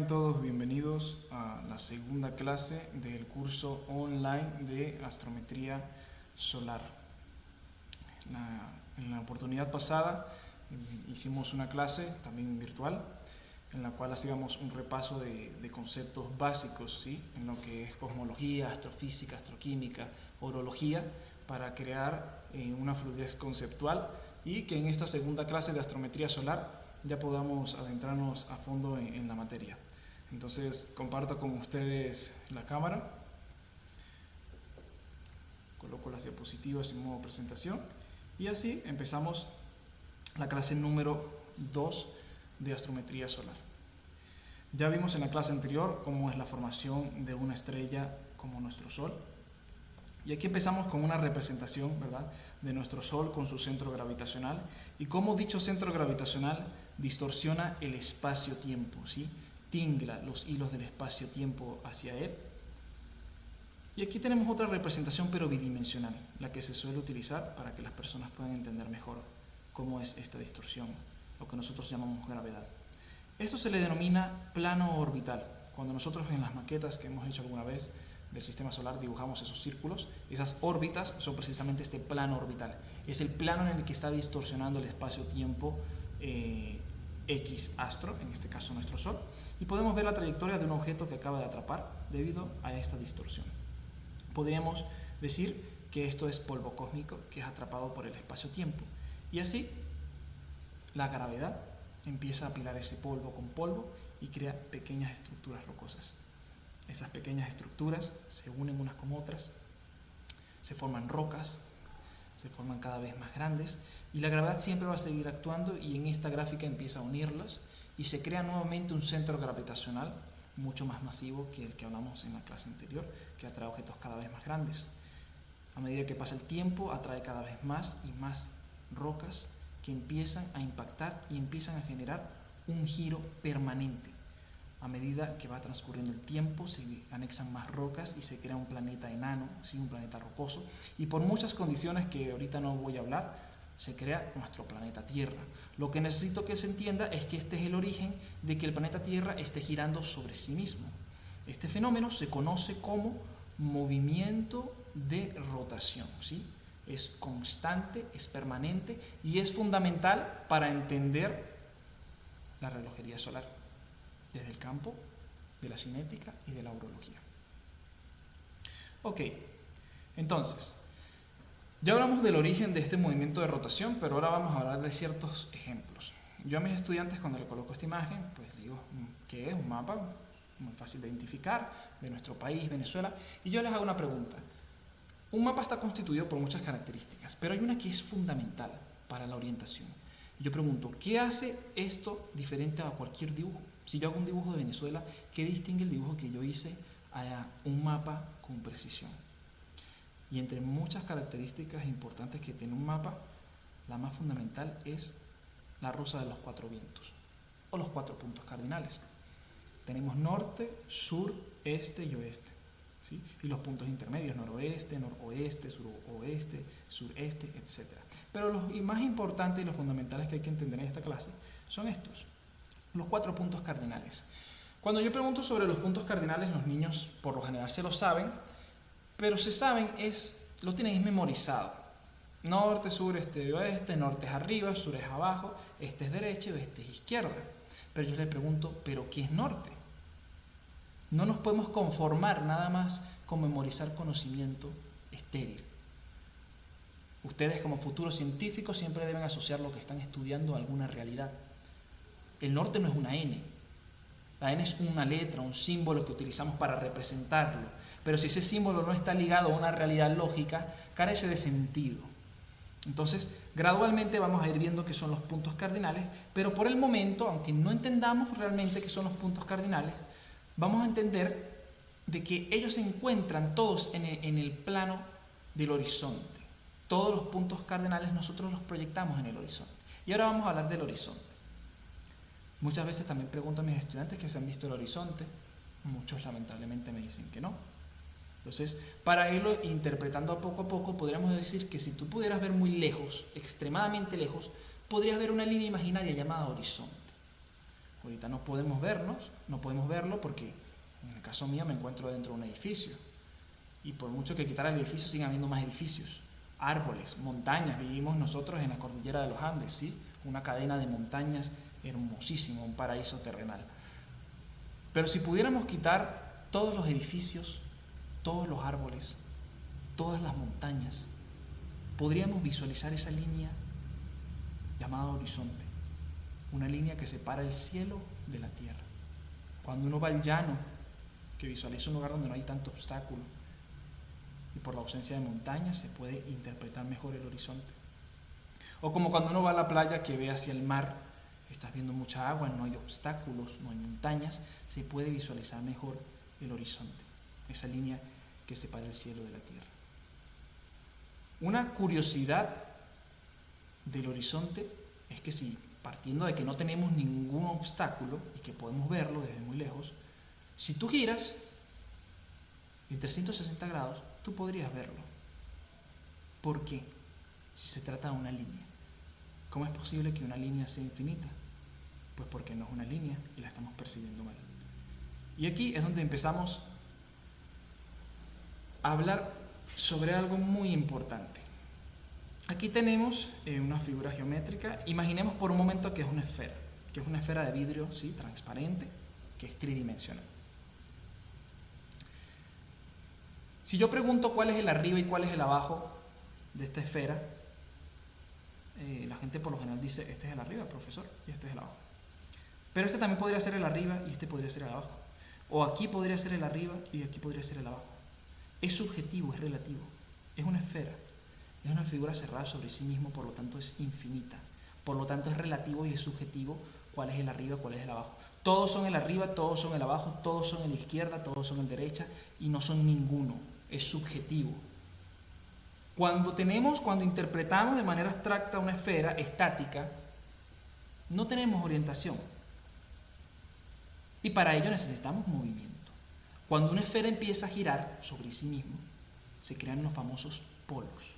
Sean todos bienvenidos a la segunda clase del curso online de astrometría solar. En la oportunidad pasada hicimos una clase también virtual en la cual hacíamos un repaso de conceptos básicos, ¿sí? En lo que es cosmología, astrofísica, astroquímica, orología, para crear una fluidez conceptual y que en esta segunda clase de astrometría solar ya podamos adentrarnos a fondo en la materia. Entonces comparto con ustedes la cámara, coloco las diapositivas en modo presentación y así empezamos la clase número 2 de astrometría solar. Ya vimos en la clase anterior cómo es la formación de una estrella como nuestro Sol. Y aquí empezamos con una representación, ¿verdad?, de nuestro Sol con su centro gravitacional y cómo dicho centro gravitacional distorsiona el espacio-tiempo, ¿sí? Tingla los hilos del espacio-tiempo hacia él. Y aquí tenemos otra representación pero bidimensional, la que se suele utilizar para que las personas puedan entender mejor cómo es esta distorsión, lo que nosotros llamamos gravedad. Esto se le denomina plano orbital. Cuando nosotros en las maquetas que hemos hecho alguna vez del sistema solar dibujamos esos círculos, esas órbitas son precisamente este plano orbital. Es el plano en el que está distorsionando el espacio-tiempo X astro, en este caso nuestro Sol, y podemos ver la trayectoria de un objeto que acaba de atrapar debido a esta distorsión. Podríamos decir que esto es polvo cósmico que es atrapado por el espacio-tiempo, y así la gravedad empieza a apilar ese polvo con polvo y crea pequeñas estructuras rocosas. Esas pequeñas estructuras se unen unas con otras, se forman rocas, se forman cada vez más grandes y la gravedad siempre va a seguir actuando y en esta gráfica empieza a unirlas y se crea nuevamente un centro gravitacional mucho más masivo que el que hablamos en la clase anterior, que atrae objetos cada vez más grandes. A medida que pasa el tiempo atrae cada vez más y más rocas que empiezan a impactar y empiezan a generar un giro permanente. A medida que va transcurriendo el tiempo se anexan más rocas y se crea un planeta enano, ¿sí? Un planeta rocoso, y por muchas condiciones que ahorita no voy a hablar, se crea nuestro planeta Tierra. Lo que necesito que se entienda es que este es el origen de que el planeta Tierra esté girando sobre sí mismo. Este fenómeno se conoce como movimiento de rotación, ¿sí? Es constante, es permanente y es fundamental para entender la relojería solar desde el campo de la cinética y de la orología. Ok, entonces, ya hablamos del origen de este movimiento de rotación, pero ahora vamos a hablar de ciertos ejemplos. Yo a mis estudiantes cuando les coloco esta imagen, pues les digo que es un mapa muy fácil de identificar de nuestro país, Venezuela, y yo les hago una pregunta. Un mapa está constituido por muchas características, pero hay una que es fundamental para la orientación. Yo pregunto, ¿qué hace esto diferente a cualquier dibujo? Si yo hago un dibujo de Venezuela, ¿qué distingue el dibujo que yo hice a un mapa con precisión? Y entre muchas características importantes que tiene un mapa, la más fundamental es la rosa de los 4 vientos, o los 4 puntos cardinales. Tenemos norte, sur, este y oeste, ¿sí? Y los puntos intermedios, noroeste, noroeste, suroeste, sureste, etc. Pero los más importantes y los fundamentales que hay que entender en esta clase son estos, los 4 puntos cardinales. Cuando yo pregunto sobre los puntos cardinales, los niños por lo general se lo saben, pero lo tienen memorizado. Norte, sur, este y oeste, norte es arriba, sur es abajo, este es derecha y oeste es izquierda. Pero yo les pregunto, ¿pero qué es norte? No nos podemos conformar nada más con memorizar conocimiento estéril. Ustedes como futuros científicos siempre deben asociar lo que están estudiando a alguna realidad. El norte no es una N. La N es una letra, un símbolo que utilizamos para representarlo. Pero si ese símbolo no está ligado a una realidad lógica, carece de sentido. Entonces, gradualmente vamos a ir viendo qué son los puntos cardinales, pero por el momento, aunque no entendamos realmente qué son los puntos cardinales, vamos a entender de que ellos se encuentran todos en el plano del horizonte. Todos los puntos cardinales nosotros los proyectamos en el horizonte. Y ahora vamos a hablar del horizonte. Muchas veces también pregunto a mis estudiantes que se han visto el horizonte. Muchos lamentablemente me dicen que no. Entonces, para irlo interpretando poco a poco, podríamos decir que si tú pudieras ver muy lejos, extremadamente lejos, podrías ver una línea imaginaria llamada horizonte. Ahorita no podemos verlo porque en el caso mío me encuentro dentro de un edificio. Y por mucho que quitara el edificio, siguen habiendo más edificios, árboles, montañas. Vivimos nosotros en la cordillera de los Andes, ¿sí? Una cadena de montañas hermosísima, un paraíso terrenal. Pero si pudiéramos quitar todos los edificios, todos los árboles, todas las montañas, podríamos visualizar esa línea llamada horizonte, una línea que separa el cielo de la tierra. Cuando uno va al llano, que visualiza un lugar donde no hay tanto obstáculo, y por la ausencia de montañas se puede interpretar mejor el horizonte. O como cuando uno va a la playa que ve hacia el mar, estás viendo mucha agua, no hay obstáculos, no hay montañas, se puede visualizar mejor el horizonte, esa línea que separa el cielo de la tierra. Una curiosidad del horizonte es que si, partiendo de que no tenemos ningún obstáculo y que podemos verlo desde muy lejos, si tú giras en 360 grados, tú podrías verlo. ¿Por qué? Si se trata de una línea. ¿Cómo es posible que una línea sea infinita? Pues porque no es una línea y la estamos percibiendo mal. Y aquí es donde empezamos a hablar sobre algo muy importante. Aquí tenemos una figura geométrica. Imaginemos por un momento que es una esfera de vidrio, ¿sí? Transparente, que es tridimensional. Si yo pregunto cuál es el arriba y cuál es el abajo de esta esfera, la gente por lo general dice, este es el arriba, profesor, y este es el abajo. Pero este también podría ser el arriba y este podría ser el abajo. O aquí podría ser el arriba y aquí podría ser el abajo. Es subjetivo, es relativo. Es una esfera. Es una figura cerrada sobre sí mismo, por lo tanto es infinita. Por lo tanto es relativo y es subjetivo cuál es el arriba, cuál es el abajo. Todos son el arriba, todos son el abajo, todos son en la izquierda, todos son en la derecha y no son ninguno. Es subjetivo. Cuando interpretamos de manera abstracta una esfera estática, no tenemos orientación. Y para ello necesitamos movimiento. Cuando una esfera empieza a girar sobre sí mismo, se crean los famosos polos,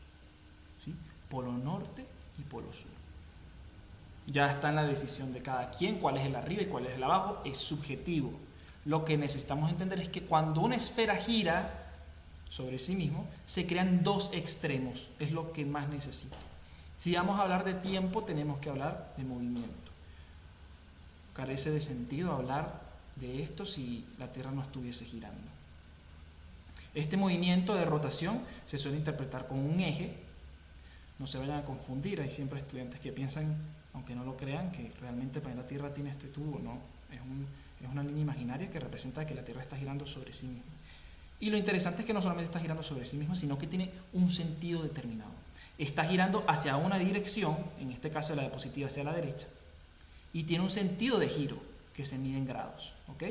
¿sí? Polo norte y polo sur. Ya está en la decisión de cada quien cuál es el arriba y cuál es el abajo, es subjetivo. Lo que necesitamos entender es que cuando una esfera gira sobre sí mismo, se crean dos extremos, es lo que más necesito. Si vamos a hablar de tiempo, tenemos que hablar de movimiento. Carece de sentido hablar de esto si la Tierra no estuviese girando. Este movimiento de rotación se suele interpretar como un eje. No se vayan a confundir, hay siempre estudiantes que piensan, aunque no lo crean, que realmente el planeta Tierra tiene este tubo. No, es una línea imaginaria que representa que la Tierra está girando sobre sí misma. Y lo interesante es que no solamente está girando sobre sí misma, sino que tiene un sentido determinado. Está girando hacia una dirección, en este caso la diapositiva hacia la derecha, y tiene un sentido de giro que se mide en grados, ¿ok?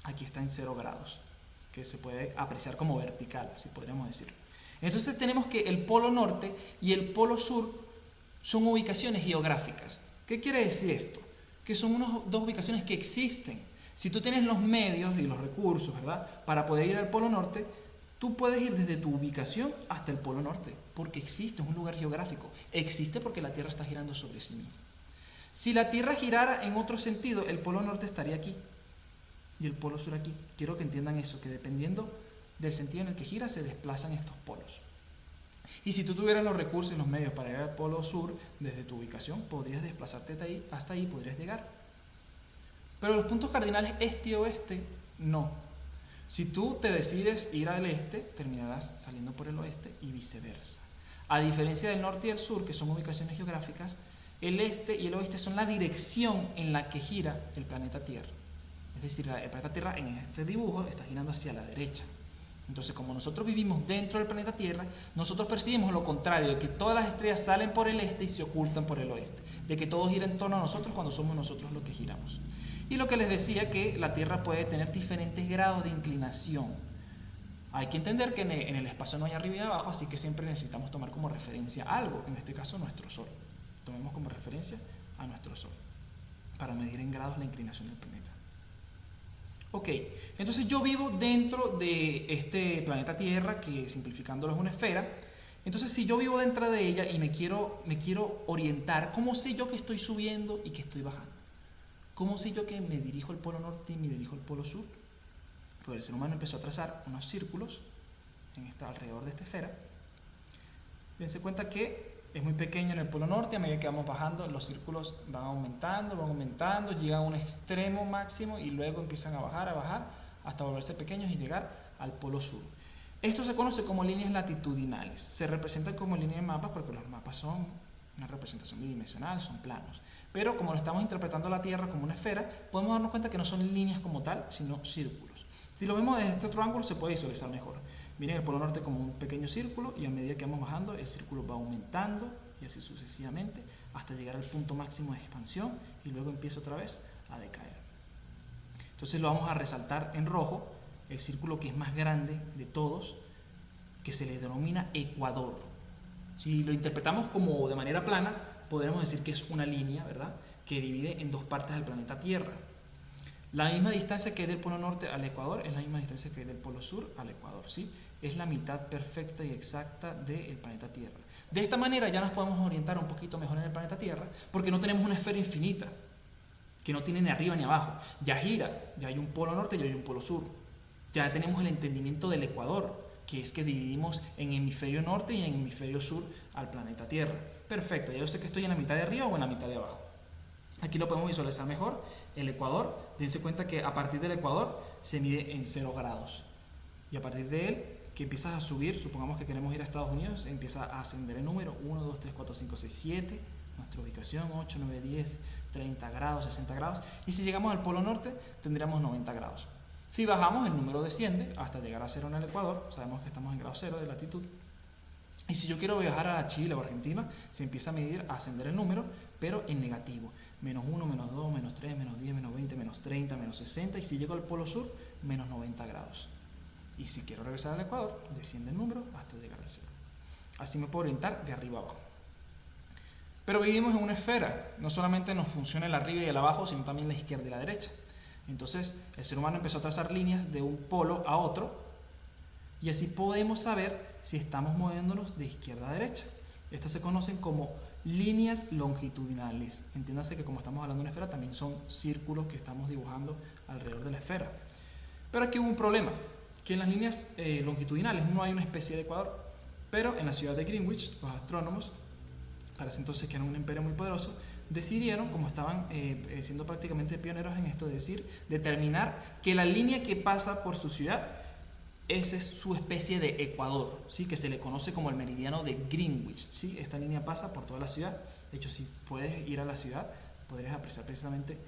Aquí está en 0 grados, que se puede apreciar como vertical, si podríamos decirlo. Entonces tenemos que el polo norte y el polo sur son ubicaciones geográficas. ¿Qué quiere decir esto? Que son dos ubicaciones que existen. Si tú tienes los medios y los recursos, ¿verdad?, para poder ir al polo norte, tú puedes ir desde tu ubicación hasta el polo norte, porque existe, es un lugar geográfico. Existe porque la Tierra está girando sobre sí misma. Si la Tierra girara en otro sentido, el polo norte estaría aquí y el polo sur aquí. Quiero que entiendan eso, que dependiendo del sentido en el que gira, se desplazan estos polos. Y si tú tuvieras los recursos y los medios para ir al polo sur, desde tu ubicación, podrías desplazarte hasta ahí, podrías llegar. Pero los puntos cardinales este y oeste, no. Si tú te decides ir al este, terminarás saliendo por el oeste y viceversa. A diferencia del norte y el sur, que son ubicaciones geográficas, el este y el oeste son la dirección en la que gira el planeta Tierra. Es decir, el planeta Tierra en este dibujo está girando hacia la derecha. Entonces, como nosotros vivimos dentro del planeta Tierra, nosotros percibimos lo contrario, de que todas las estrellas salen por el este y se ocultan por el oeste, de que todo gira en torno a nosotros cuando somos nosotros los que giramos. Y lo que les decía, que la Tierra puede tener diferentes grados de inclinación. Hay que entender que en el espacio no hay arriba y abajo, así que siempre necesitamos tomar como referencia algo, en este caso nuestro Sol. Tomemos como referencia a nuestro Sol, para medir en grados la inclinación del planeta. Ok, entonces yo vivo dentro de este planeta Tierra, que simplificándolo es una esfera. Entonces si yo vivo dentro de ella y me quiero orientar, ¿cómo sé yo que estoy subiendo y que estoy bajando? ¿Cómo sé yo que me dirijo al polo norte y me dirijo al polo sur? Pues el ser humano empezó a trazar unos círculos alrededor de esta esfera. Dense cuenta que es muy pequeño en el polo norte, a medida que vamos bajando los círculos van aumentando, llegan a un extremo máximo y luego empiezan a bajar hasta volverse pequeños y llegar al polo sur. Esto se conoce como líneas latitudinales, se representan como líneas de mapas porque los mapas son una representación bidimensional, son planos, pero como lo estamos interpretando la Tierra como una esfera, podemos darnos cuenta que no son líneas como tal, sino círculos. Si lo vemos desde este otro ángulo se puede visualizar mejor. Miren el polo norte como un pequeño círculo y a medida que vamos bajando el círculo va aumentando y así sucesivamente hasta llegar al punto máximo de expansión y luego empieza otra vez a decaer. Entonces lo vamos a resaltar en rojo, el círculo que es más grande de todos, que se le denomina ecuador. Si lo interpretamos como de manera plana, podremos decir que es una línea, ¿verdad?, que divide en dos partes del planeta Tierra. La misma distancia que hay del polo norte al ecuador es la misma distancia que hay del polo sur al ecuador, ¿sí? Es la mitad perfecta y exacta del planeta Tierra. De esta manera ya nos podemos orientar un poquito mejor en el planeta Tierra, porque no tenemos una esfera infinita, que no tiene ni arriba ni abajo. Ya gira, ya hay un polo norte y ya hay un polo sur. Ya tenemos el entendimiento del ecuador, que es que dividimos en hemisferio norte y en hemisferio sur al planeta Tierra. Perfecto, ya yo sé que estoy en la mitad de arriba o en la mitad de abajo. Aquí lo podemos visualizar mejor, el ecuador. Dense cuenta que a partir del ecuador se mide en 0 grados. Y a partir de él, que empiezas a subir, supongamos que queremos ir a Estados Unidos, empieza a ascender el número 1, 2, 3, 4, 5, 6, 7, nuestra ubicación 8, 9, 10, 30 grados, 60 grados. Y si llegamos al polo norte, tendríamos 90 grados. Si bajamos, el número desciende hasta llegar a 0 en el ecuador, sabemos que estamos en grado 0 de latitud. Y si yo quiero viajar a Chile o Argentina, se empieza a medir, a ascender el número, pero en negativo. Menos 1, menos 2, menos 3, menos 10, menos 20, menos 30, menos 60. Y si llego al polo sur, menos 90 grados. Y si quiero regresar al ecuador, desciende el número hasta llegar al 0. Así me puedo orientar de arriba a abajo. Pero vivimos en una esfera. No solamente nos funciona el arriba y el abajo, sino también la izquierda y la derecha. Entonces, el ser humano empezó a trazar líneas de un polo a otro. Y así podemos saber si estamos moviéndonos de izquierda a derecha. Estas se conocen como líneas longitudinales. Entiéndase que como estamos hablando de una esfera, también son círculos que estamos dibujando alrededor de la esfera. Pero aquí hubo un problema, que en las líneas longitudinales no hay una especie de ecuador, pero en la ciudad de Greenwich, los astrónomos, para ese entonces que eran un imperio muy poderoso, decidieron, como estaban siendo prácticamente pioneros en esto, determinar que la línea que pasa por su ciudad, esa es su especie de ecuador, ¿sí?, que se le conoce como el meridiano de Greenwich, ¿sí? Esta línea pasa por toda la ciudad. De hecho, si puedes ir a la ciudad, podrías apreciar precisamente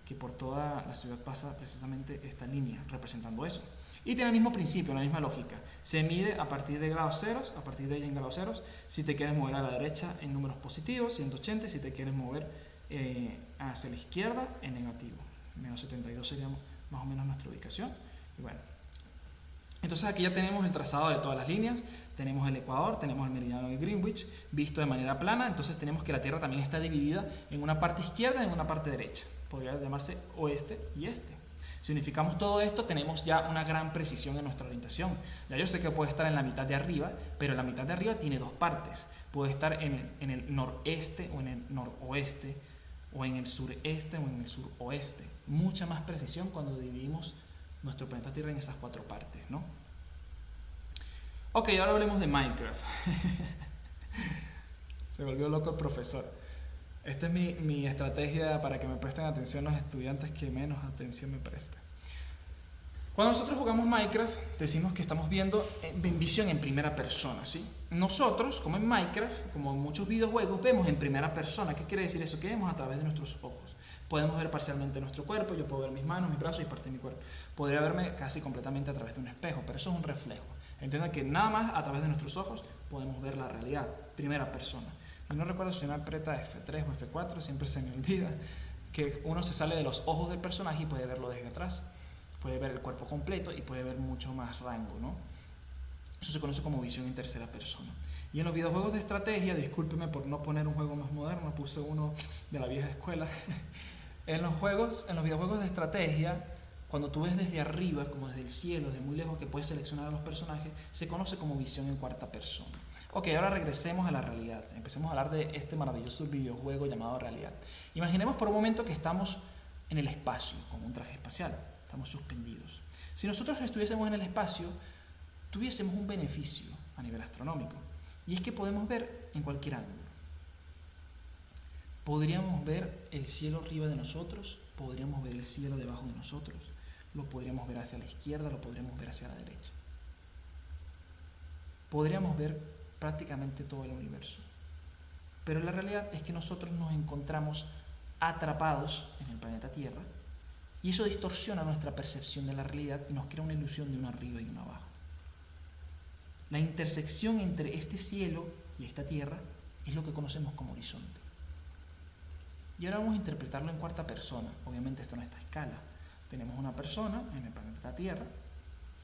que por toda la ciudad pasa precisamente esta línea, representando eso. Y tiene el mismo principio, la misma lógica. Se mide a partir de grados ceros, a partir de ahí en grados ceros, si te quieres mover a la derecha en números positivos, 180, y si te quieres mover hacia la izquierda, en negativo. Menos 72 sería más o menos nuestra ubicación. Y bueno, entonces aquí ya tenemos el trazado de todas las líneas, tenemos el ecuador, tenemos el meridiano de Greenwich visto de manera plana. Entonces tenemos que la Tierra también está dividida en una parte izquierda y en una parte derecha, podría llamarse oeste y este. Si unificamos todo esto, tenemos ya una gran precisión en nuestra orientación. Ya yo sé que puede estar en la mitad de arriba, pero la mitad de arriba tiene dos partes. Puede estar en el noreste o en el noroeste, o en el sureste o en el suroeste. Mucha más precisión cuando dividimos nuestro planeta Tierra en esas 4 partes, ¿no? Ok, ahora hablemos de Minecraft. Se volvió loco el profesor. Esta es mi estrategia para que me presten atención los estudiantes que menos atención me prestan. Cuando nosotros jugamos Minecraft, decimos que estamos viendo visión en primera persona, ¿sí? Nosotros, como en Minecraft, como en muchos videojuegos, vemos en primera persona. ¿Qué quiere decir eso? Que vemos a través de nuestros ojos. Podemos ver parcialmente nuestro cuerpo, yo puedo ver mis manos, mis brazos y parte de mi cuerpo. Podría verme casi completamente a través de un espejo, pero eso es un reflejo. Entiendan que nada más a través de nuestros ojos podemos ver la realidad, primera persona. Y no recuerdo si uno aprieta F3 o F4, siempre se me olvida que uno se sale de los ojos del personaje y puede verlo desde atrás. Puede ver el cuerpo completo y puede ver mucho más rango, ¿no? Eso se conoce como visión en tercera persona. Y en los videojuegos de estrategia, discúlpeme por no poner un juego más moderno, puse uno de la vieja escuela. En los videojuegos de estrategia, cuando tú ves desde arriba, como desde el cielo, desde muy lejos, que puedes seleccionar a los personajes, se conoce como visión en cuarta persona. Ok, ahora regresemos a la realidad. Empecemos a hablar de este maravilloso videojuego llamado realidad. Imaginemos por un momento que estamos en el espacio, como un traje espacial. Estamos suspendidos. Si nosotros estuviésemos en el espacio, tuviésemos un beneficio a nivel astronómico, y es que podemos ver en cualquier ángulo. Podríamos ver el cielo arriba de nosotros, podríamos ver el cielo debajo de nosotros, lo podríamos ver hacia la izquierda, lo podríamos ver hacia la derecha. Podríamos ver prácticamente todo el universo. Pero la realidad es que nosotros nos encontramos atrapados en el planeta Tierra, y eso distorsiona nuestra percepción de la realidad y nos crea una ilusión de uno arriba y uno abajo. La intersección entre este cielo y esta Tierra es lo que conocemos como horizonte. Y ahora vamos a interpretarlo en cuarta persona. Obviamente esto no está a escala. Tenemos una persona en el planeta Tierra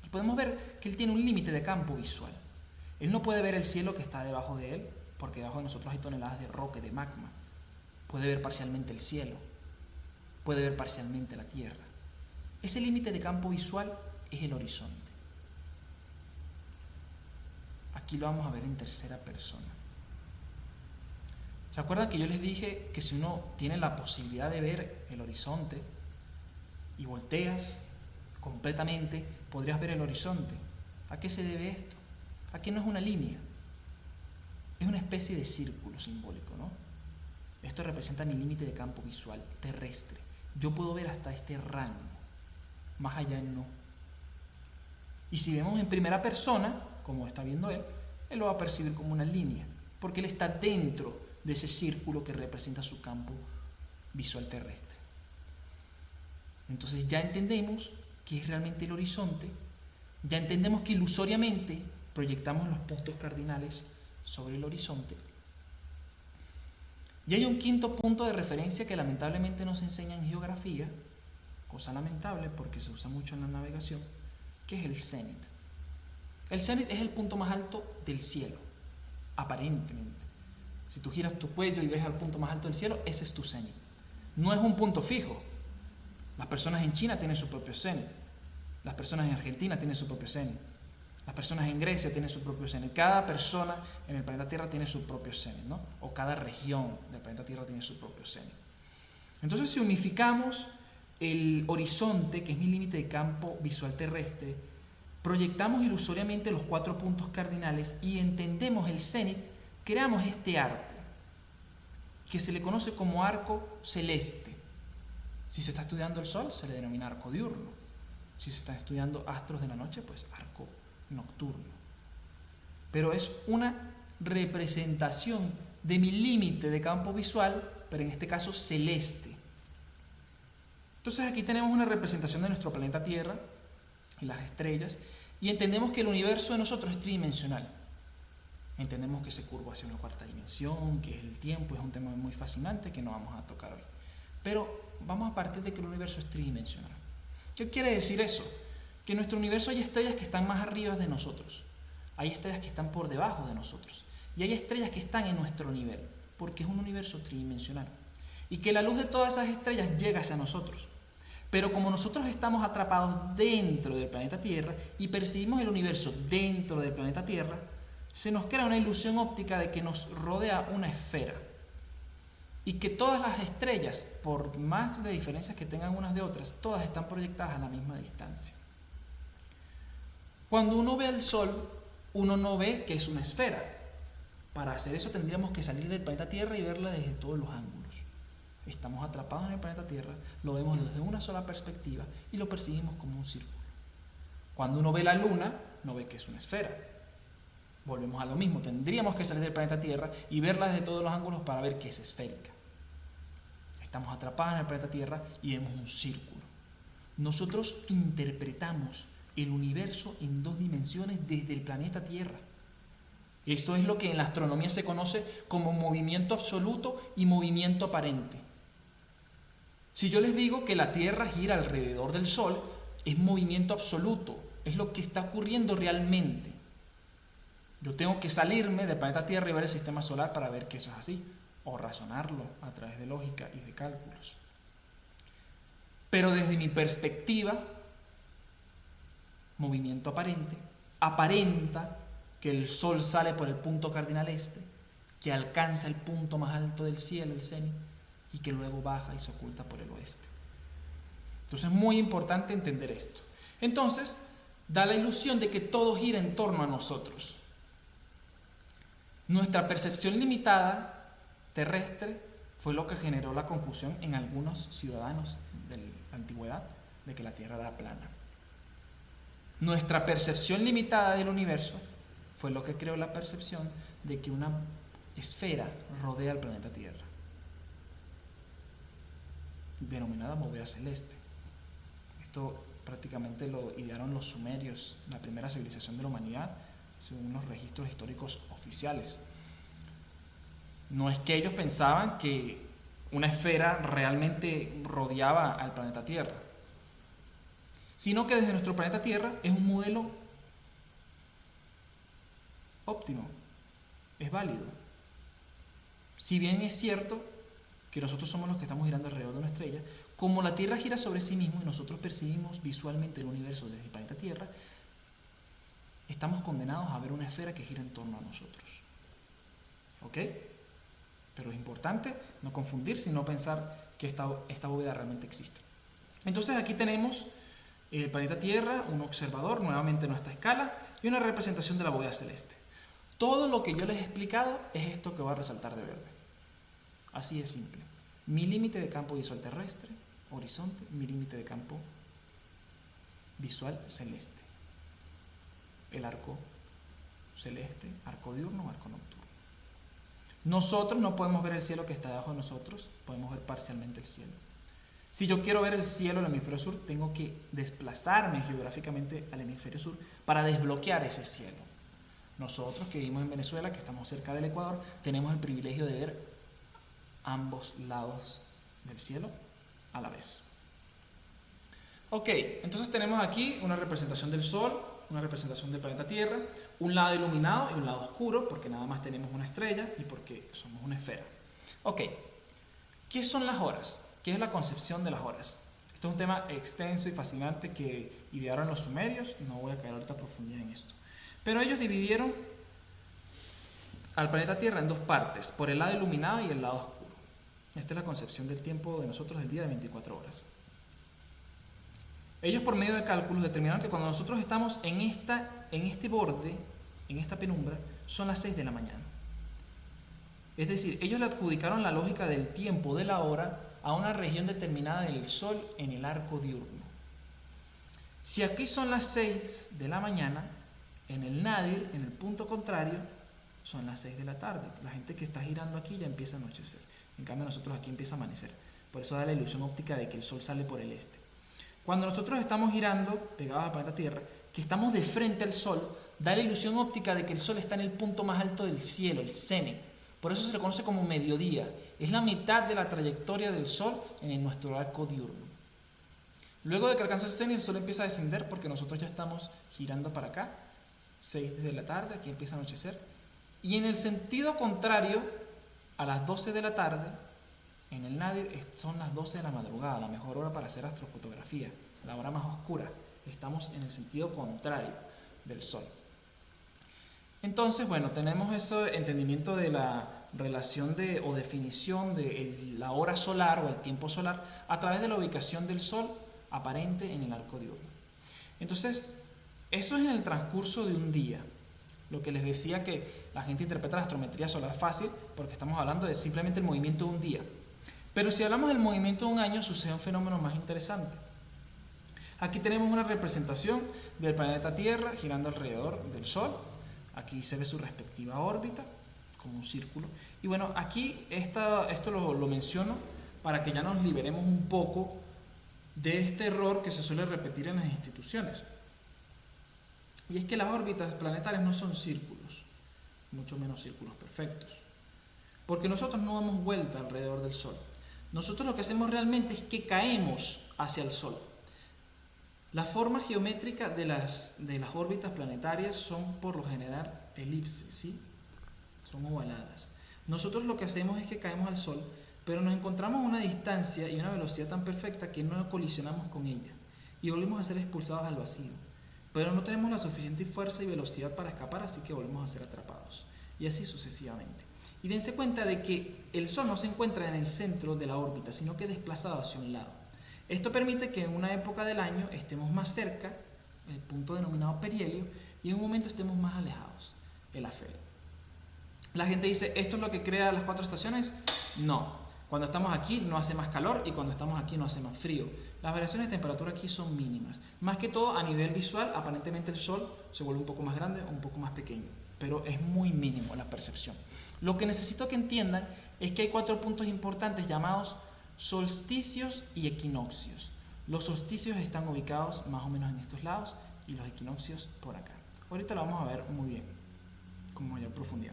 y podemos ver que él tiene un límite de campo visual. Él no puede ver el cielo que está debajo de él, porque debajo de nosotros hay toneladas de roca y de magma. Puede ver parcialmente el cielo, puede ver parcialmente la Tierra. Ese límite de campo visual es el horizonte. Aquí lo vamos a ver en tercera persona. ¿Se acuerdan que yo les dije que si uno tiene la posibilidad de ver el horizonte y volteas completamente, podrías ver el horizonte? ¿A qué se debe esto? A que no es una línea, es una especie de círculo simbólico, ¿no? Esto representa mi límite de campo visual terrestre. Yo puedo ver hasta este rango, más allá no. Y si vemos en primera persona, como está viendo él lo va a percibir como una línea, porque él está dentro de ese círculo que representa su campo visual terrestre. Entonces ya entendemos qué es realmente el horizonte, ya entendemos que ilusoriamente proyectamos los puntos cardinales sobre el horizonte. Y hay un quinto punto de referencia que lamentablemente no se enseña en geografía, cosa lamentable porque se usa mucho en la navegación, que es el cenit. El cenit es el punto más alto del cielo, aparentemente. Si tú giras tu cuello y ves al punto más alto del cielo, ese es tu cenit. No es un punto fijo. Las personas en China tienen su propio cenit. Las personas en Argentina tienen su propio cenit. Las personas en Grecia tienen su propio cenit. Cada persona en el planeta Tierra tiene su propio cenit, ¿no? O cada región del planeta Tierra tiene su propio cenit. Entonces, si unificamos el horizonte, que es mi límite de campo visual terrestre, proyectamos ilusoriamente los 4 puntos cardinales y entendemos el cenit, creamos este arco, que se le conoce como arco celeste. Si se está estudiando el sol, se le denomina arco diurno. Si se está estudiando astros de la noche, pues arco nocturno. Pero es una representación de mi límite de campo visual, pero en este caso celeste. Entonces aquí tenemos una representación de nuestro planeta Tierra y las estrellas, y entendemos que el universo de nosotros es tridimensional. Entendemos que se curva hacia una cuarta dimensión, que es el tiempo, es un tema muy fascinante que no vamos a tocar hoy. Pero vamos a partir de que el universo es tridimensional. ¿Qué quiere decir eso? Que en nuestro universo hay estrellas que están más arriba de nosotros, hay estrellas que están por debajo de nosotros, y hay estrellas que están en nuestro nivel, porque es un universo tridimensional. Y que la luz de todas esas estrellas llega hacia nosotros. Pero como nosotros estamos atrapados dentro del planeta Tierra y percibimos el universo dentro del planeta Tierra, se nos crea una ilusión óptica de que nos rodea una esfera. Y que todas las estrellas, por más de diferencias que tengan unas de otras, todas están proyectadas a la misma distancia. Cuando uno ve al Sol, uno no ve que es una esfera. Para hacer eso tendríamos que salir del planeta Tierra y verla desde todos los ángulos. Estamos atrapados en el planeta Tierra, lo vemos desde una sola perspectiva y lo percibimos como un círculo. Cuando uno ve la Luna, no ve que es una esfera. Volvemos a lo mismo, tendríamos que salir del planeta Tierra y verla desde todos los ángulos para ver que es esférica. Estamos atrapados en el planeta Tierra y vemos un círculo. Nosotros interpretamos el universo en 2 dimensiones desde el planeta Tierra. Esto es lo que en la astronomía se conoce como movimiento absoluto y movimiento aparente. Si yo les digo que la Tierra gira alrededor del Sol, es movimiento absoluto, es lo que está ocurriendo realmente. Yo tengo que salirme del planeta Tierra y ver el sistema solar para ver que eso es así, o razonarlo a través de lógica y de cálculos. Pero desde mi perspectiva, movimiento aparente, aparenta que el Sol sale por el punto cardinal este, que alcanza el punto más alto del cielo, el cenit, y que luego baja y se oculta por el oeste. Entonces es muy importante entender esto. Entonces, da la ilusión de que todo gira en torno a nosotros. Nuestra percepción limitada terrestre fue lo que generó la confusión en algunos ciudadanos de la antigüedad de que la Tierra era plana. Nuestra percepción limitada del universo fue lo que creó la percepción de que una esfera rodea el planeta Tierra, denominada bóveda celeste. Esto prácticamente lo idearon los sumerios, la primera civilización de la humanidad, según los registros históricos oficiales. No es que ellos pensaban que una esfera realmente rodeaba al planeta Tierra, sino que desde nuestro planeta Tierra es un modelo óptimo, es válido. Si bien es cierto que nosotros somos los que estamos girando alrededor de una estrella, como la Tierra gira sobre sí mismo y nosotros percibimos visualmente el universo desde el planeta Tierra, estamos condenados a ver una esfera que gira en torno a nosotros. ¿Ok? Pero es importante no confundirse y no pensar que esta bóveda realmente existe. Entonces aquí tenemos el planeta Tierra, un observador, nuevamente en nuestra escala, y una representación de la bóveda celeste. Todo lo que yo les he explicado es esto que va a resaltar de verde. Así de simple. Mi límite de campo visual terrestre, horizonte, mi límite de campo visual celeste. El arco celeste, arco diurno, arco nocturno. Nosotros no podemos ver el cielo que está debajo de nosotros, podemos ver parcialmente el cielo. Si yo quiero ver el cielo en el hemisferio sur, tengo que desplazarme geográficamente al hemisferio sur para desbloquear ese cielo. Nosotros que vivimos en Venezuela, que estamos cerca del Ecuador, tenemos el privilegio de ver ambos lados del cielo a la vez. Ok, entonces tenemos aquí una representación del Sol, una representación del planeta Tierra, un lado iluminado y un lado oscuro, porque nada más tenemos una estrella y porque somos una esfera. Ok, ¿qué son las horas? ¿Qué es la concepción de las horas? Esto es un tema extenso y fascinante que idearon los sumerios, no voy a caer ahorita a profundidad en esto. Pero ellos dividieron al planeta Tierra en dos partes, por el lado iluminado y el lado oscuro. Esta es la concepción del tiempo de nosotros del día de 24 horas. Ellos por medio de cálculos determinaron que cuando nosotros estamos en este borde, en esta penumbra, son las 6 de la mañana. Es decir, ellos le adjudicaron la lógica del tiempo, de la hora, a una región determinada del Sol en el arco diurno. Si aquí son las 6 de la mañana, en el nadir, en el punto contrario, son las 6 de la tarde. La gente que está girando aquí ya empieza a anochecer. En cambio nosotros aquí empieza a amanecer. Por eso da la ilusión óptica de que el Sol sale por el este. Cuando nosotros estamos girando, pegados al planeta Tierra, que estamos de frente al Sol, da la ilusión óptica de que el Sol está en el punto más alto del cielo, el cenit. Por eso se le conoce como mediodía. Es la mitad de la trayectoria del Sol en nuestro arco diurno. Luego de que alcanza el cenit, el Sol empieza a descender porque nosotros ya estamos girando para acá. 6 de la tarde, aquí empieza a anochecer. Y en el sentido contrario, a las 12 de la tarde, en el nadir son las 12 de la madrugada, la mejor hora para hacer astrofotografía, la hora más oscura. Estamos en el sentido contrario del Sol. Entonces, bueno, tenemos ese entendimiento de la relación o definición de la hora solar o el tiempo solar a través de la ubicación del Sol aparente en el arco diurno. Entonces, eso es en el transcurso de un día. Lo que les decía que la gente interpreta la astrometría solar fácil porque estamos hablando de simplemente el movimiento de un día. Pero si hablamos del movimiento de un año, sucede un fenómeno más interesante. Aquí tenemos una representación del planeta Tierra girando alrededor del Sol. Aquí se ve su respectiva órbita, como un círculo. Y bueno, aquí esto lo menciono para que ya nos liberemos un poco de este error que se suele repetir en las instituciones. Y es que las órbitas planetarias no son círculos, mucho menos círculos perfectos. Porque nosotros no damos vuelta alrededor del Sol. Nosotros lo que hacemos realmente es que caemos hacia el Sol. La forma geométrica de las órbitas planetarias son por lo general elipses, ¿sí? Son ovaladas. Nosotros lo que hacemos es que caemos al Sol, pero nos encontramos a una distancia y una velocidad tan perfecta que no colisionamos con ella y volvemos a ser expulsados al vacío. Pero no tenemos la suficiente fuerza y velocidad para escapar, así que volvemos a ser atrapados. Y así sucesivamente. Y dense cuenta de que el Sol no se encuentra en el centro de la órbita, sino que desplazado hacia un lado. Esto permite que en una época del año estemos más cerca, el punto denominado perihelio, y en un momento estemos más alejados, el afelio. La gente dice, ¿esto es lo que crea las 4 estaciones? No. Cuando estamos aquí no hace más calor y cuando estamos aquí no hace más frío. Las variaciones de temperatura aquí son mínimas. Más que todo a nivel visual, aparentemente el sol se vuelve un poco más grande o un poco más pequeño, pero es muy mínimo la percepción. Lo que necesito que entiendan es que hay 4 puntos importantes llamados solsticios y equinoccios. Los solsticios están ubicados más o menos en estos lados y los equinoccios por acá. Ahorita lo vamos a ver muy bien, con mayor profundidad.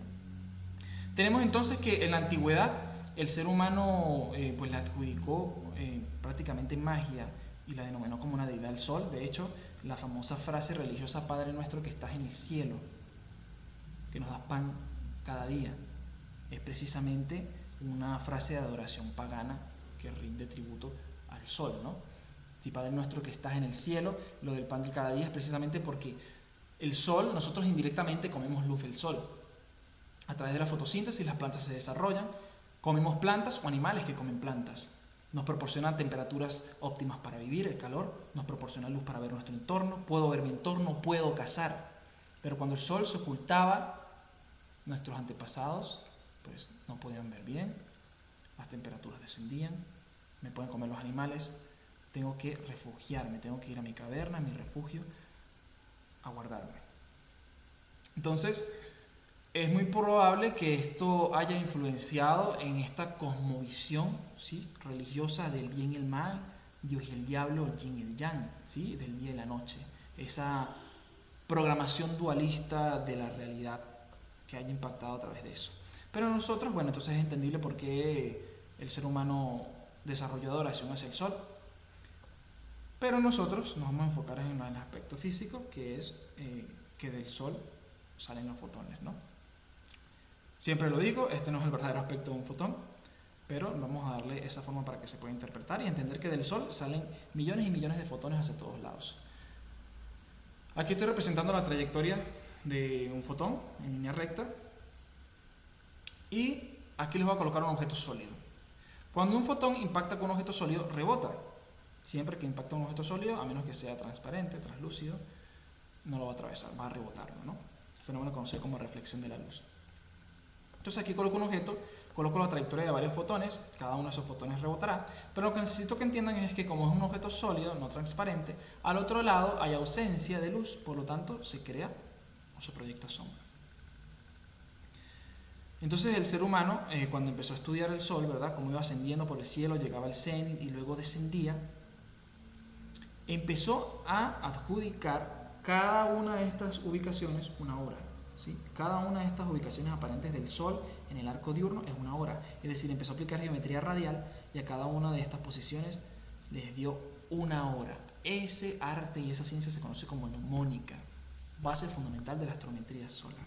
Tenemos entonces que en la antigüedad el ser humano pues le adjudicó prácticamente magia y la denominó como una deidad del sol. De hecho, la famosa frase religiosa Padre nuestro que estás en el cielo, que nos das pan cada día, es precisamente una frase de adoración pagana que rinde tributo al sol, ¿no? Si Padre nuestro que estás en el cielo, lo del pan de cada día es precisamente porque el sol, nosotros indirectamente comemos luz del sol. A través de la fotosíntesis las plantas se desarrollan, comemos plantas o animales que comen plantas. Nos proporcionan temperaturas óptimas para vivir, el calor, nos proporciona luz para ver nuestro entorno, puedo ver mi entorno, puedo cazar. Pero cuando el sol se ocultaba, nuestros antepasados pues no podían ver bien, las temperaturas descendían, me pueden comer los animales, tengo que refugiarme, tengo que ir a mi caverna, a mi refugio, a guardarme. Entonces, es muy probable que esto haya influenciado en esta cosmovisión, ¿sí?, religiosa del bien y el mal, Dios y el diablo, el yin y el yang, ¿sí?, del día y la noche. Esa programación dualista de la realidad que haya impactado a través de eso. Pero nosotros, bueno, entonces es entendible por qué el ser humano desarrolló adoración hacia el sol. Pero nosotros nos vamos a enfocar en el aspecto físico, que es que del sol salen los fotones, ¿no? Siempre lo digo, este no es el verdadero aspecto de un fotón, pero vamos a darle esa forma para que se pueda interpretar y entender que del sol salen millones y millones de fotones hacia todos lados. Aquí estoy representando la trayectoria de un fotón en línea recta y aquí les voy a colocar un objeto sólido. Cuando un fotón impacta con un objeto sólido, rebota. Siempre que impacta un objeto sólido, a menos que sea transparente, translúcido, no lo va a atravesar, va a rebotarlo, ¿no? Fenómeno conocido como reflexión de la luz. Entonces aquí coloco un objeto, coloco la trayectoria de varios fotones, cada uno de esos fotones rebotará, pero lo que necesito que entiendan es que como es un objeto sólido, no transparente, al otro lado hay ausencia de luz, por lo tanto se crea o se proyecta sombra. Entonces el ser humano, cuando empezó a estudiar el sol, ¿verdad?, como iba ascendiendo por el cielo, llegaba al cenit y luego descendía, empezó a adjudicar cada una de estas ubicaciones una hora. ¿Sí? Cada una de estas ubicaciones aparentes del Sol en el arco diurno es una hora, es decir, empezó a aplicar geometría radial y a cada una de estas posiciones les dio una hora. Ese arte y esa ciencia se conoce como mnemónica, base fundamental de la astrometría solar.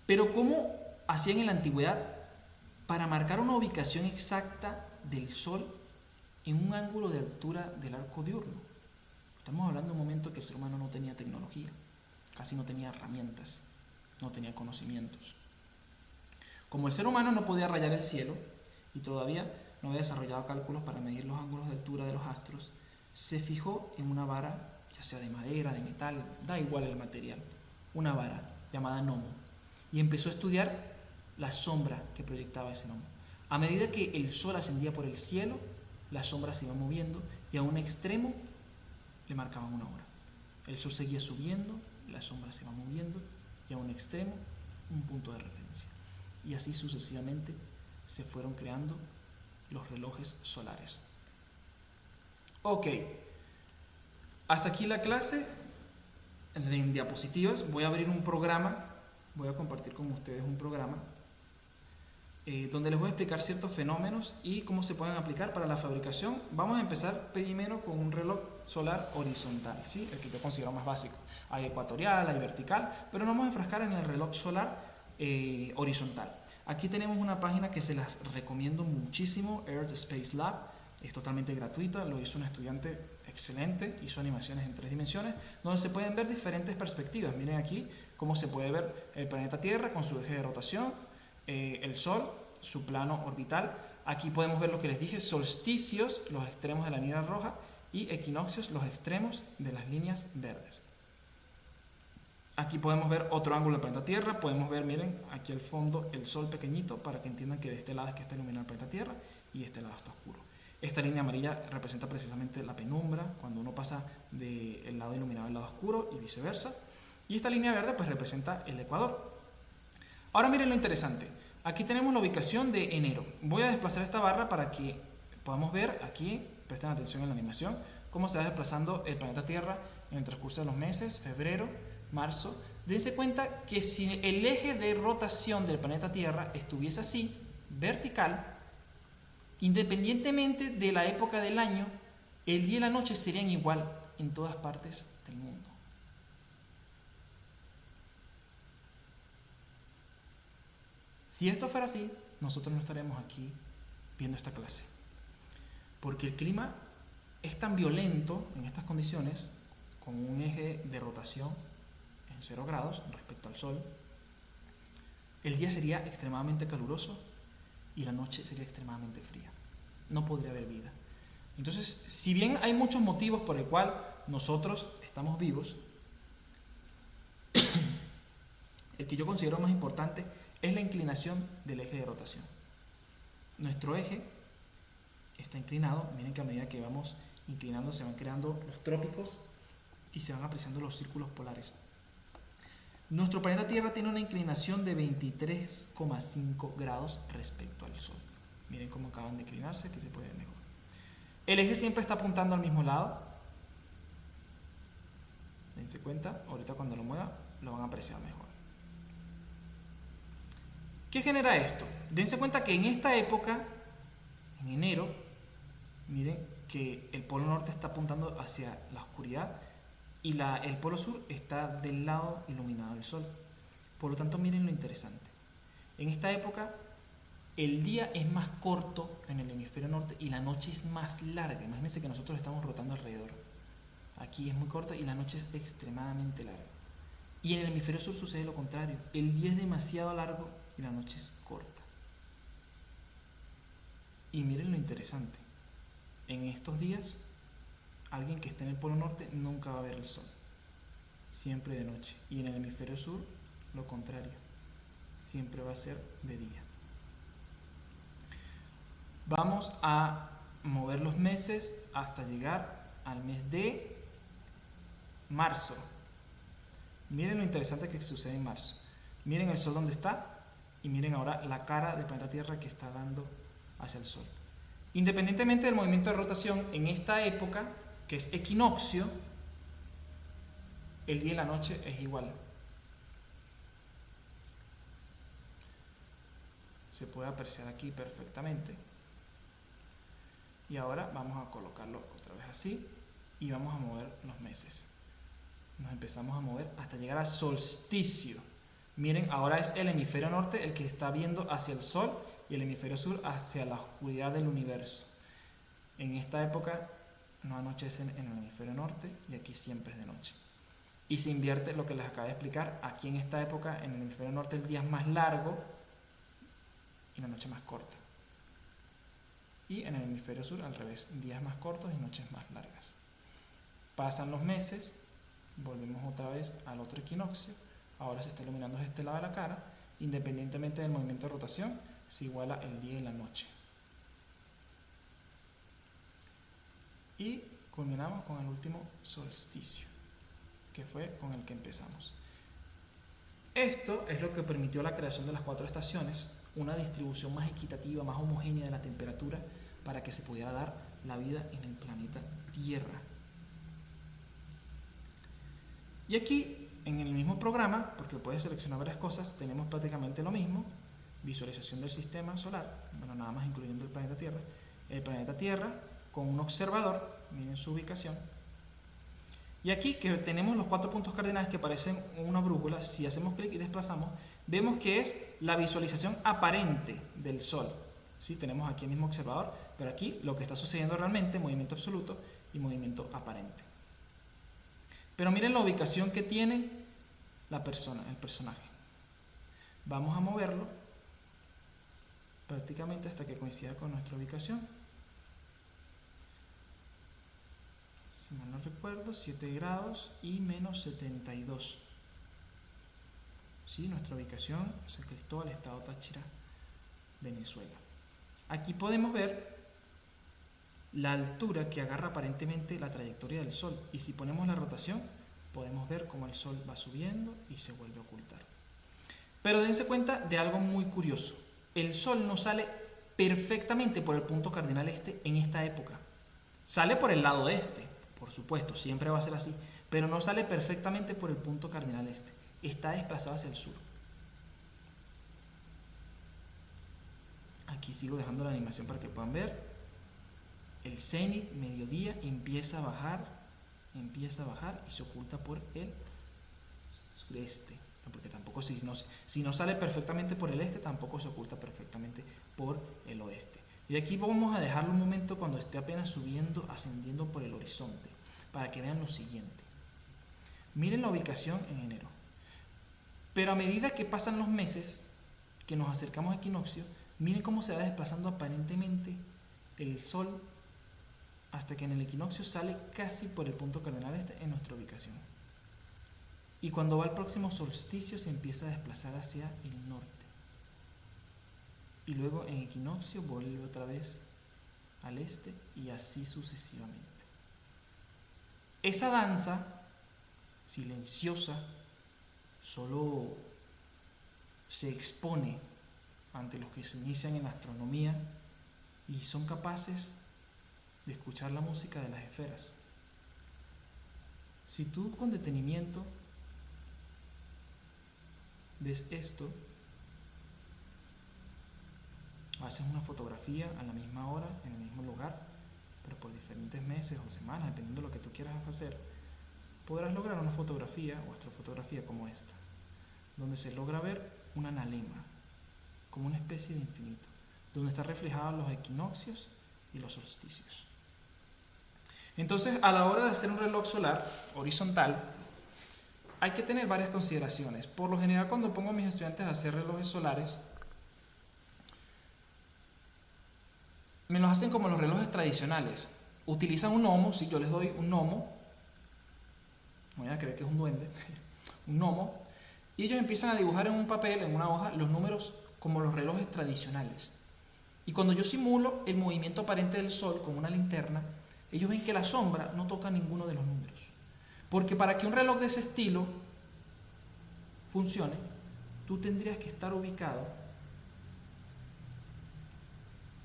Pero ¿cómo hacían en la antigüedad para marcar una ubicación exacta del Sol en un ángulo de altura del arco diurno? Estamos hablando de un momento que el ser humano no tenía tecnología. Casi no tenía herramientas, no tenía conocimientos. Como el ser humano no podía rayar el cielo y todavía no había desarrollado cálculos para medir los ángulos de altura de los astros, se fijó en una vara, ya sea de madera, de metal, da igual el material, una vara llamada gnomo, y empezó a estudiar la sombra que proyectaba ese gnomo. A medida que el sol ascendía por el cielo, la sombra se iba moviendo y a un extremo le marcaban una hora. El sol seguía subiendo, la sombra se va moviendo y a un extremo un punto de referencia. Y así sucesivamente se fueron creando los relojes solares. Ok, hasta aquí la clase. En diapositivas voy a abrir un programa, voy a compartir con ustedes un programa donde les voy a explicar ciertos fenómenos y cómo se pueden aplicar para la fabricación. Vamos a empezar primero con un reloj solar horizontal, ¿sí?, el que yo considero más básico. Hay ecuatorial, hay vertical, pero nos vamos a enfrascar en el reloj solar horizontal. Aquí tenemos una página que se las recomiendo muchísimo, Earth Space Lab. Es totalmente gratuita, lo hizo un estudiante excelente, hizo animaciones en 3 dimensiones, donde se pueden ver diferentes perspectivas. Miren aquí cómo se puede ver el planeta Tierra con su eje de rotación, el Sol, su plano orbital, aquí podemos ver lo que les dije, solsticios, los extremos de la línea roja, y equinoccios, los extremos de las líneas verdes. Aquí podemos ver otro ángulo del planeta Tierra, podemos ver, miren, aquí al fondo el Sol pequeñito, para que entiendan que de este lado es que está iluminado el planeta Tierra y de este lado está oscuro. Esta línea amarilla representa precisamente la penumbra, cuando uno pasa del lado iluminado al lado oscuro y viceversa. Y esta línea verde pues representa el ecuador. Ahora miren lo interesante, aquí tenemos la ubicación de enero. Voy a desplazar esta barra para que podamos ver aquí, presten atención en la animación, cómo se va desplazando el planeta Tierra en el transcurso de los meses, febrero, marzo. Dense cuenta que si el eje de rotación del planeta Tierra estuviese así, vertical, independientemente de la época del año, el día y la noche serían igual en todas partes del mundo. Si esto fuera así, nosotros no estaríamos aquí viendo esta clase. Porque el clima es tan violento en estas condiciones, con un eje de rotación en 0 grados respecto al Sol, el día sería extremadamente caluroso y la noche sería extremadamente fría. No podría haber vida. Entonces, si bien hay muchos motivos por el cual nosotros estamos vivos, el que yo considero más importante es la inclinación del eje de rotación. Nuestro eje está inclinado, miren que a medida que vamos inclinando se van creando los trópicos y se van apreciando los círculos polares. Nuestro planeta Tierra tiene una inclinación de 23,5 grados respecto al Sol. Miren cómo acaban de inclinarse, aquí se puede ver mejor. El eje siempre está apuntando al mismo lado. Dense cuenta, ahorita cuando lo mueva lo van a apreciar mejor. ¿Qué genera esto? Dense cuenta que en esta época, en enero, miren que el polo norte está apuntando hacia la oscuridad y el polo sur está del lado iluminado del Sol. Por lo tanto, miren lo interesante. En esta época, el día es más corto en el hemisferio norte y la noche es más larga. Imagínense que nosotros estamos rotando alrededor. Aquí es muy corta y la noche es extremadamente larga. Y en el hemisferio sur sucede lo contrario. El día es demasiado largo y la noche es corta. Y miren lo interesante. En estos días, alguien que esté en el polo norte nunca va a ver el sol. Siempre de noche. Y en el hemisferio sur, lo contrario. Siempre va a ser de día. Vamos a mover los meses hasta llegar al mes de marzo. Miren lo interesante que sucede en marzo. Miren el sol donde está y miren ahora la cara del planeta Tierra que está dando hacia el sol. Independientemente del movimiento de rotación, en esta época, que es equinoccio, el día y la noche es igual. Se puede apreciar aquí perfectamente. Y ahora vamos a colocarlo otra vez así y vamos a mover los meses. Nos empezamos a mover hasta llegar al solsticio. Miren, ahora es el hemisferio norte el que está viendo hacia el sol y el hemisferio sur hacia la oscuridad del universo. En esta época no anochece en el hemisferio norte y aquí siempre es de noche. Y se invierte lo que les acabo de explicar. Aquí en esta época, en el hemisferio norte, el día es más largo y la noche más corta. Y en el hemisferio sur, al revés, días más cortos y noches más largas. Pasan los meses, volvemos otra vez al otro equinoccio. Ahora se está iluminando desde este lado de la cara. Independientemente del movimiento de rotación, se iguala el día y la noche. Y culminamos con el último solsticio, que fue con el que empezamos. Esto es lo que permitió la creación de las 4 estaciones, una distribución más equitativa, más homogénea de la temperatura para que se pudiera dar la vida en el planeta Tierra. Y aquí, en el mismo programa, porque puedes seleccionar varias cosas, tenemos prácticamente lo mismo: visualización del sistema solar, bueno, nada más incluyendo el planeta Tierra con un observador, miren su ubicación. Y aquí que tenemos los 4 puntos cardinales que parecen una brújula. Si hacemos clic y desplazamos, vemos que es la visualización aparente del Sol. ¿Sí? Tenemos aquí el mismo observador, pero aquí lo que está sucediendo realmente, movimiento absoluto y movimiento aparente. Pero miren la ubicación que tiene el personaje. Vamos a moverlo prácticamente hasta que coincida con nuestra ubicación. Si mal no recuerdo, 7 grados y menos 72. ¿Sí? Nuestra ubicación, San Cristóbal, estado Táchira, Venezuela. Aquí podemos ver la altura que agarra aparentemente la trayectoria del Sol, y si ponemos la rotación podemos ver cómo el Sol va subiendo y se vuelve a ocultar. Pero dense cuenta de algo muy curioso: el Sol no sale perfectamente por el punto cardinal este en esta época. Sale por el lado este, por supuesto, siempre va a ser así, pero no sale perfectamente por el punto cardinal este, está desplazado hacia el sur. Aquí sigo dejando la animación para que puedan ver. El cenit, mediodía, empieza a bajar y se oculta por el sureste, porque tampoco, si no sale perfectamente por el este, tampoco se oculta perfectamente por el oeste. Y aquí vamos a dejarlo un momento cuando esté apenas subiendo, ascendiendo por el horizonte, para que vean lo siguiente. Miren la ubicación en enero. Pero a medida que pasan los meses, que nos acercamos a equinoccio, miren cómo se va desplazando aparentemente el Sol hasta que en el equinoccio sale casi por el punto cardinal este en nuestra ubicación. Y cuando va al próximo solsticio se empieza a desplazar hacia el norte. Y luego en equinoccio vuelve otra vez al este y así sucesivamente. Esa danza silenciosa solo se expone ante los que se inician en astronomía y son capaces de escuchar la música de las esferas. Si tú con detenimiento ves esto, haces una fotografía a la misma hora, en el mismo lugar, pero por diferentes meses o semanas, dependiendo de lo que tú quieras hacer, podrás lograr una fotografía o astrofotografía como esta, donde se logra ver una analema, como una especie de infinito, donde están reflejados los equinoccios y los solsticios. Entonces, a la hora de hacer un reloj solar horizontal, hay que tener varias consideraciones. Por lo general, cuando pongo a mis estudiantes a hacer relojes solares, me los hacen como los relojes tradicionales. Utilizan un gnomo, si yo les doy un gnomo, no vayan a creer que es un duende, un gnomo, y ellos empiezan a dibujar en un papel, en una hoja, los números como los relojes tradicionales. Y cuando yo simulo el movimiento aparente del Sol con una linterna, ellos ven que la sombra no toca ninguno de los números. Porque para que un reloj de ese estilo funcione, tú tendrías que estar ubicado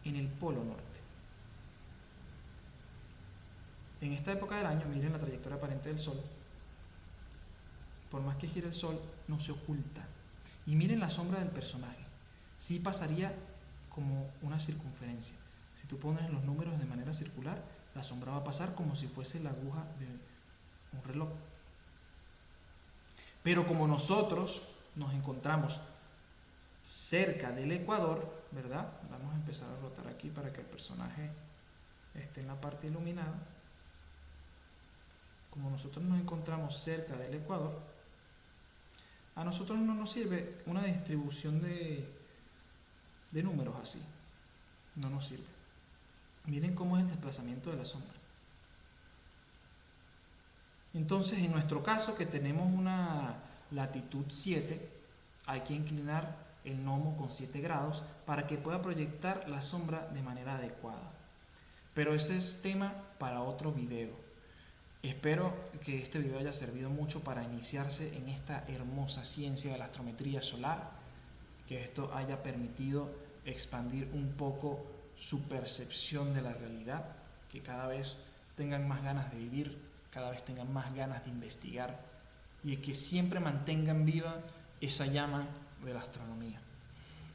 en el polo norte. En esta época del año, miren la trayectoria aparente del Sol. Por más que gire el Sol, no se oculta. Y miren la sombra del personaje. Sí pasaría como una circunferencia. Si tú pones los números de manera circular, la sombra va a pasar como si fuese la aguja de un reloj. Pero como nosotros nos encontramos cerca del ecuador, ¿verdad? Vamos a empezar a rotar aquí para que el personaje esté en la parte iluminada. Como nosotros nos encontramos cerca del ecuador, a nosotros no nos sirve una distribución de números así. No nos sirve. Miren cómo es el desplazamiento de la sombra. Entonces, en nuestro caso, que tenemos una latitud 7, hay que inclinar el gnomo con 7 grados para que pueda proyectar la sombra de manera adecuada. Pero ese es tema para otro video. Espero que este video haya servido mucho para iniciarse en esta hermosa ciencia de la astrometría solar, que esto haya permitido expandir un poco su percepción de la realidad, que cada vez tengan más ganas de vivir, cada vez tengan más ganas de investigar y que siempre mantengan viva esa llama de la astronomía.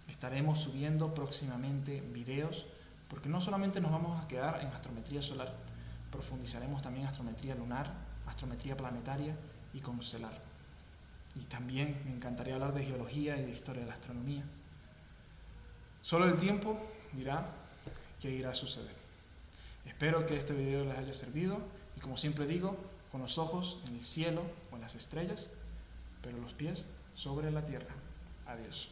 Estaremos subiendo próximamente videos, porque no solamente nos vamos a quedar en astrometría solar, profundizaremos también en astrometría lunar, astrometría planetaria y constelar. Y también me encantaría hablar de geología y de historia de la astronomía. Solo el tiempo dirá qué irá a suceder. Espero que este video les haya servido y, como siempre digo, con los ojos en el cielo o en las estrellas, pero los pies sobre la tierra. Adiós.